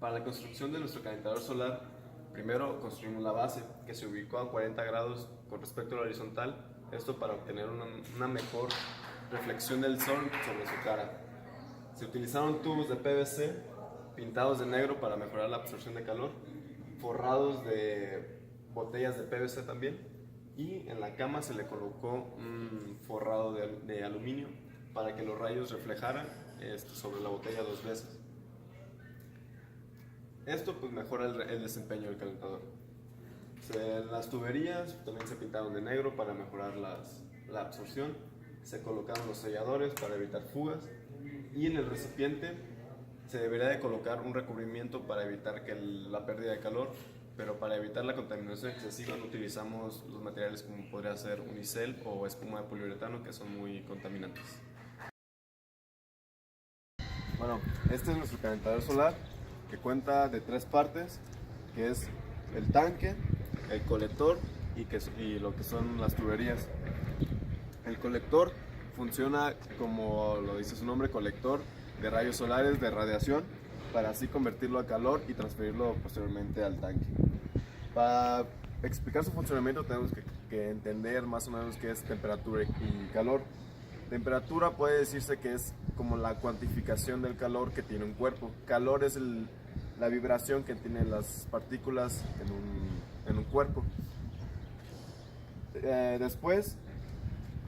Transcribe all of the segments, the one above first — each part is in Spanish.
Para la construcción de nuestro calentador solar, primero construimos la base, que se ubicó a 40 grados con respecto a la horizontal, esto para obtener una mejor reflexión del sol sobre su cara. Se utilizaron tubos de PVC pintados de negro para mejorar la absorción de calor, forrados de botellas de PVC también, y en la cama se le colocó un forrado de aluminio para que los rayos reflejaran sobre la botella dos veces. Esto pues mejora el desempeño del calentador. Las tuberías también se pintaron de negro para mejorar la absorción. Se colocaron los selladores para evitar fugas. Y en el recipiente se debería de colocar un recubrimiento para evitar la pérdida de calor, pero para evitar la contaminación excesiva no utilizamos los materiales como podría ser unicel o espuma de poliuretano, que son muy contaminantes. Bueno, este es nuestro calentador solar, que cuenta de tres partes, que es el tanque, el colector y lo que son las tuberías. El colector funciona como lo dice su nombre, colector de rayos solares de radiación, para así convertirlo a calor y transferirlo posteriormente al tanque. Para explicar su funcionamiento tenemos que entender más o menos qué es temperatura y calor. Temperatura puede decirse que es como la cuantificación del calor que tiene un cuerpo. Calor es la vibración que tienen las partículas en un cuerpo. Después,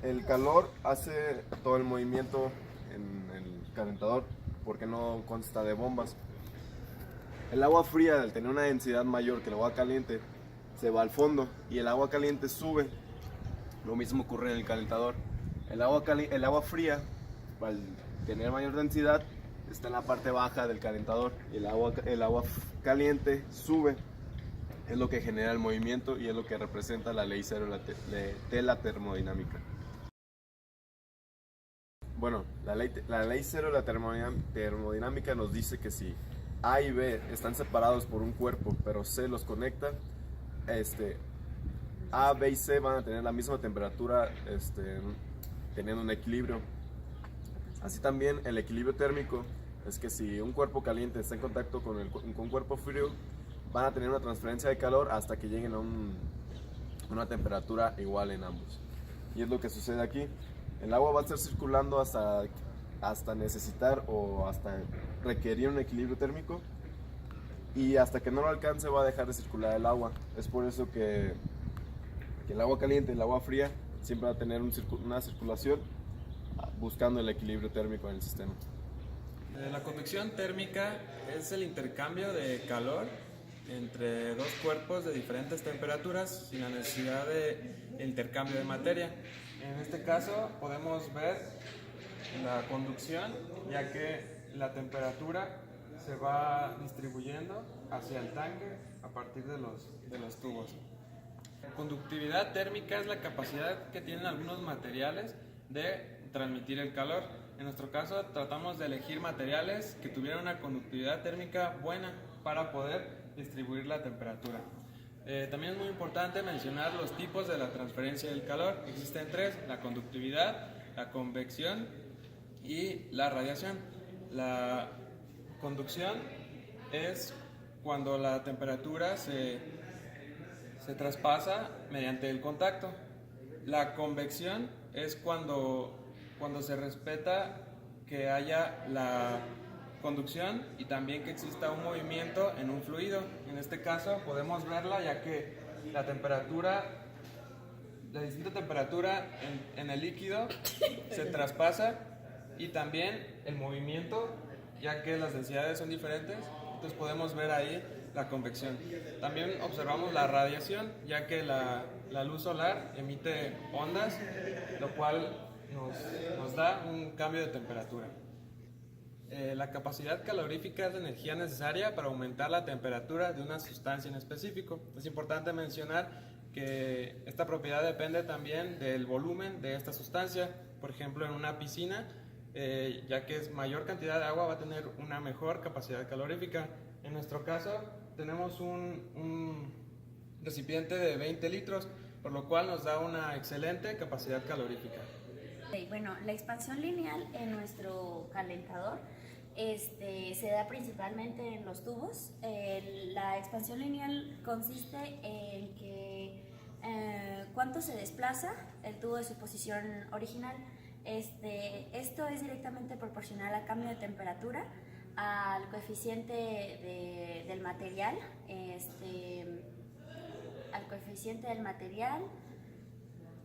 el calor hace todo el movimiento en el calentador porque no consta de bombas. El agua fría, al tener una densidad mayor que el agua caliente, se va al fondo y el agua caliente sube. Lo mismo ocurre en el calentador. El agua fría, al tener mayor densidad, está en la parte baja del calentador y el agua caliente sube. Es lo que genera el movimiento y es lo que representa la ley cero de la termodinámica. Bueno, la ley cero de la termodinámica nos dice que si A y B están separados por un cuerpo, pero C los conecta, A, B y C van a tener la misma temperatura, teniendo un equilibrio. Así también el equilibrio térmico es que si un cuerpo caliente está en contacto con un cuerpo frío, van a tener una transferencia de calor hasta que lleguen a una temperatura igual en ambos. Y es lo que sucede aquí. El agua va a estar circulando hasta necesitar o hasta requerir un equilibrio térmico, y hasta que no lo alcance va a dejar de circular el agua. Es por eso que el agua caliente y el agua fría siempre va a tener una circulación buscando el equilibrio térmico en el sistema. La convección térmica es el intercambio de calor entre dos cuerpos de diferentes temperaturas sin la necesidad de intercambio de materia. En este caso podemos ver la conducción, ya que la temperatura se va distribuyendo hacia el tanque a partir de los tubos. Conductividad térmica es la capacidad que tienen algunos materiales de transmitir el calor. En nuestro caso tratamos de elegir materiales que tuvieran una conductividad térmica buena para poder distribuir la temperatura. También es muy importante mencionar los tipos de la transferencia del calor. Existen tres: la conductividad, la convección y la radiación. La conducción es cuando la temperatura se traspasa mediante el contacto. La convección es cuando se respeta que haya la conducción y también que exista un movimiento en un fluido. En este caso podemos verla, ya que la distinta temperatura en el líquido se traspasa, y también el movimiento, ya que las densidades son diferentes. Entonces podemos ver ahí la convección. También observamos la radiación, ya que la luz solar emite ondas, lo cual nos da un cambio de temperatura. La capacidad calorífica es la energía necesaria para aumentar la temperatura de una sustancia en específico. Es importante mencionar que esta propiedad depende también del volumen de esta sustancia. Por ejemplo, en una piscina, ya que es mayor cantidad de agua, va a tener una mejor capacidad calorífica. En nuestro caso tenemos un recipiente de 20 litros, por lo cual nos da una excelente capacidad calorífica. Bueno, la expansión lineal en nuestro calentador se da principalmente en los tubos. La expansión lineal consiste en que cuánto se desplaza el tubo de su posición original. Esto es directamente proporcional al cambio de temperatura, al coeficiente del material,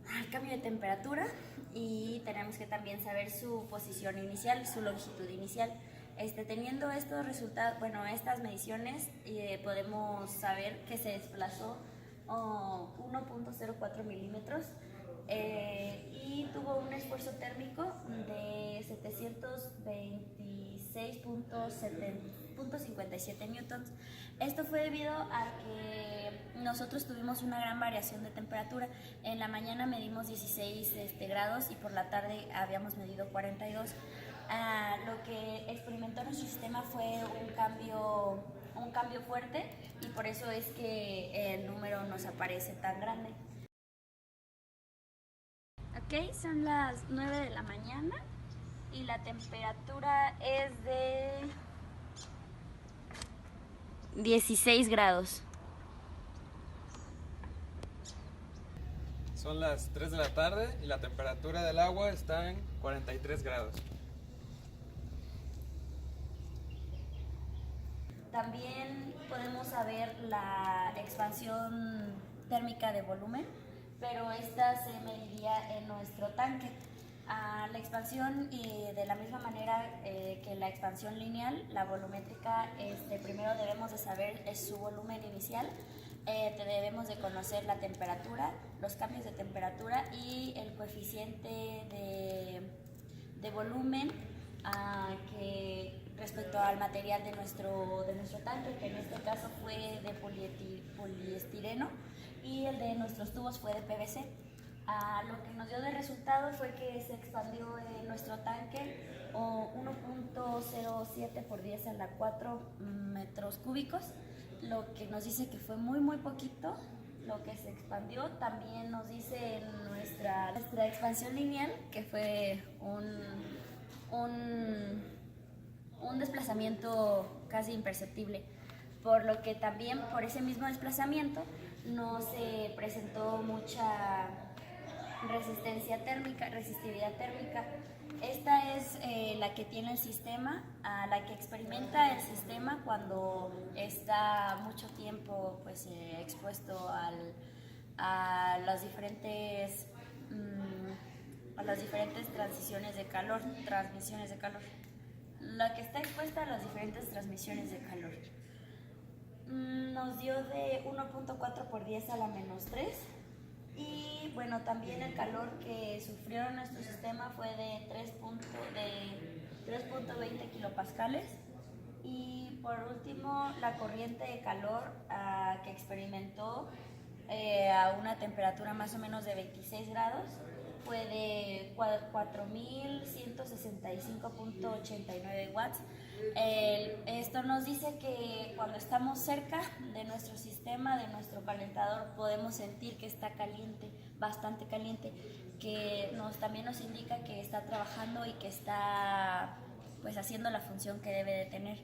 al cambio de temperatura, y tenemos que también saber su posición inicial, su longitud inicial. Teniendo estos resultados, estas mediciones, podemos saber que se desplazó 1.04 milímetros y tuvo un esfuerzo térmico de 726.57 newtons. Esto fue debido a que nosotros tuvimos una gran variación de temperatura. En la mañana medimos 16 grados y por la tarde habíamos medido 42. Lo que experimentó nuestro sistema fue un cambio fuerte, y por eso es que el número nos aparece tan grande. Ok, son las 9 de la mañana y la temperatura es de 16 grados. Son las 3 de la tarde y la temperatura del agua está en 43 grados. También podemos saber la expansión térmica de volumen, pero esta se mediría en nuestro tanque. La expansión, y de la misma manera que la expansión lineal, la volumétrica, primero debemos de saber su volumen inicial, debemos de conocer la temperatura, los cambios de temperatura y el coeficiente de volumen que respecto al material de nuestro tanque, que en este caso fue de poliestireno, y el de nuestros tubos fue de PVC. Lo que nos dio de resultado fue que se expandió nuestro tanque 1.07 por 10 a la 4 metros cúbicos, lo que nos dice que fue muy poquito lo que se expandió. También nos dice nuestra expansión lineal que fue un desplazamiento casi imperceptible, por lo que también por ese mismo desplazamiento no se presentó mucha resistividad térmica. Esta es la que tiene el sistema, la que experimenta el sistema cuando está mucho tiempo expuesto a las diferentes transmisiones de calor. La que está expuesta a las diferentes transmisiones de calor nos dio de 1.4 por 10 a la menos 3. Y también el calor que sufrió nuestro sistema fue de 3.20 kilopascales. Y por último, la corriente de calor que experimentó a una temperatura más o menos de 26 grados fue de 4.165.89 watts. Esto nos dice que cuando estamos cerca de nuestro sistema, de nuestro calentador, podemos sentir que está caliente, bastante caliente, que también nos indica que está trabajando y que está haciendo la función que debe de tener.